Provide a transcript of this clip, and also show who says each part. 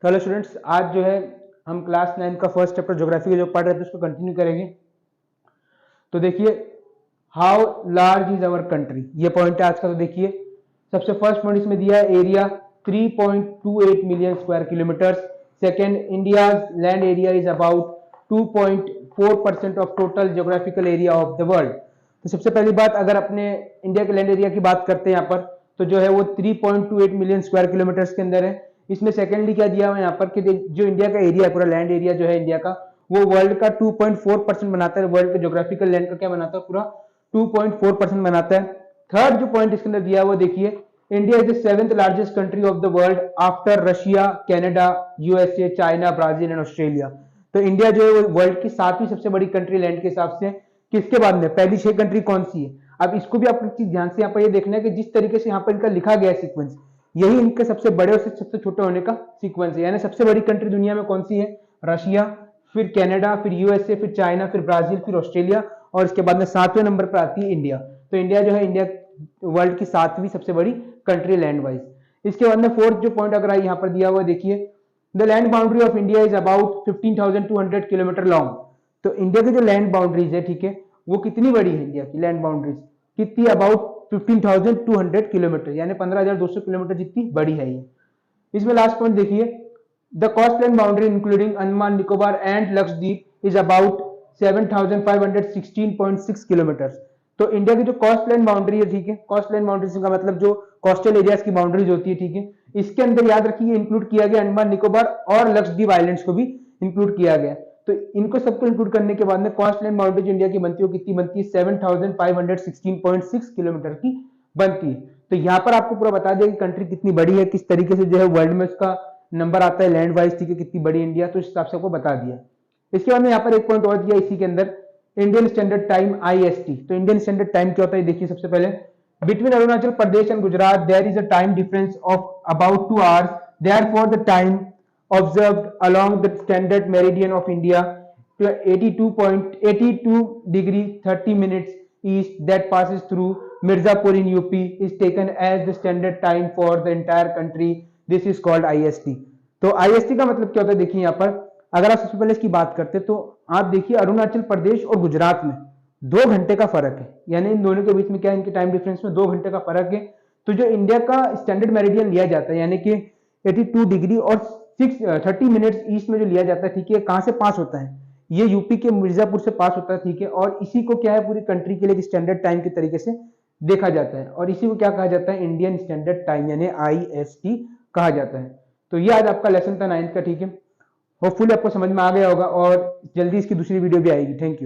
Speaker 1: तो hello students, आज जो है हम क्लास 9 का फर्स्ट चैप्टर ज्योग्राफी का जो पढ़ रहे थे उसको कंटिन्यू करेंगे। तो देखिए, how large is our country, ये पॉइंट है आज का। तो देखिए, सबसे फर्स्ट पॉइंट इसमें दिया है area 3.28 million square kilometres. Second, India land area is about 2.4% of total geographical area of the world. तो सबसे पहली बात, अगर अपने इंडिया के लैंड एरिया की बात करते हैं यहाँ पर, तो जो है वो 3.28 मिलियन स्क्वायर किलोमीटर्स के अंदर है। इसमें सेकेंडली क्या दिया हुआ है यहाँ पर कि जो इंडिया का एरिया है, पूरा लैंड एरिया जो है इंडिया का, वो वर्ल्ड का 2.4% बनाता है। वर्ल्ड का ज्योग्राफिकल लैंड का क्या बनाता है, पूरा 2.4% बनाता है। थर्ड जो पॉइंट इसके अंदर दिया है वो देखिए, India is the seventh largest country of the world after Russia, Canada, USA, China, Brazil and Australia. तो इंडिया जो है वो वर्ल्ड की सातवीं सबसे बड़ी कंट्री लैंड के हिसाब से। किसके बाद में पहली 6 कंट्री कौन सी है? अब इसको भी आपको चीज ध्यान से यहाँ पर ये देखना है कि जिस तरीके से यहाँ पर इनका लिखा गया है सीक्वेंस, यही इनके सबसे बड़े और सबसे छोटे होने का सीक्वेंस है। यानी सबसे बड़ी कंट्री दुनिया में कौन सी है? रशिया, फिर कनाडा, फिर यूएसए, फिर चाइना, फिर ब्राजील, फिर ऑस्ट्रेलिया, और इसके बाद में 7वें नंबर पर आती है इंडिया। तो इंडिया जो है, इंडिया वर्ल्ड की 7वीं सबसे बड़ी कंट्री लैंड वाइज। इसके बाद में फोर्थ जो पॉइंट अगर यहाँ पर दिया हुआ देखिए, the land boundary of India is about 15,200 kilometre long. तो इंडिया की जो लैंड बाउंड्रीज है, ठीक है, वो कितनी बड़ी है? इंडिया की लैंड बाउंड्रीज कितनी? अबाउट 15,200 किलोमीटर, यानी 15,200 किलोमीटर जितनी बड़ी है ये। इसमें लास्ट पॉइंट देखिए, the coast line boundary including Andaman Nicobar and Lakshadweep is about 7,516.6 kilometre. तो इंडिया की जो कोस्ट लाइन बाउंड्री है, ठीक है, कोस्ट लाइन बाउंड्री का मतलब जो कोस्टल एरियाज की बाउंड्रीज होती है, ठीक है, इसके अंदर याद रखिए इंक्लूड किया गया अंडमान निकोबार और लक्षद्वीप आइलैंड्स को भी इंक्लूड किया गया। तो इनको सबको इंक्लूड करने के बाद में कोस्ट लाइन बाउंड्री जो इंडिया की बनती है, कितनी बनती है? 7,516.6 किलोमीटर की बनती है। तो यहाँ पर आपको पूरा बता दिया कि कंट्री कितनी बड़ी है, किस तरीके से जो है वर्ल्ड में उसका नंबर आता है लैंड वाइज, ठीक है, कितनी बड़ी इंडिया, तो इस हिसाब से आपको बता दिया। इसके बाद में यहाँ पर एक पॉइंट और दिया इसी के अंदर, इंडियन स्टैंडर्ड टाइम IST। तो इंडियन स्टैंडर्ड टाइम क्या होता है देखिए। सबसे पहले, between Arunachal Pradesh and Gujarat there is a time difference of about 2 hours, therefore the time observed along the standard meridian of India to 82 degree 30 minutes east that passes through Mirzapur in UP is taken as the standard time for the entire country. This is called IST. तो IST का मतलब क्या होता है देखिए यहाँ पर, अगर आप सबसे पहले इसकी बात करते तो आप देखिए अरुणाचल प्रदेश और गुजरात में 2 घंटे का फर्क है, यानी इन दोनों के बीच में क्या है, इनके टाइम डिफरेंस में 2 घंटे का फर्क है। तो जो इंडिया का स्टैंडर्ड मेरिडियन लिया जाता है, यानी कि 82 डिग्री और 30 मिनट्स ईस्ट में जो लिया जाता है, ठीक है, कहां से पास होता है? ये यूपी के मिर्जापुर से पास होता है, ठीक है, और इसी को क्या है पूरी कंट्री के लिए स्टैंडर्ड टाइम के तरीके से देखा जाता है, और इसी को क्या कहा जाता है? इंडियन स्टैंडर्ड टाइम, यानी IST कहा जाता है। तो ये आज आपका लेसन था 9th का, ठीक है। होपफुली आपको समझ में आ गया होगा, और जल्दी इसकी दूसरी वीडियो भी आएगी। Thank you.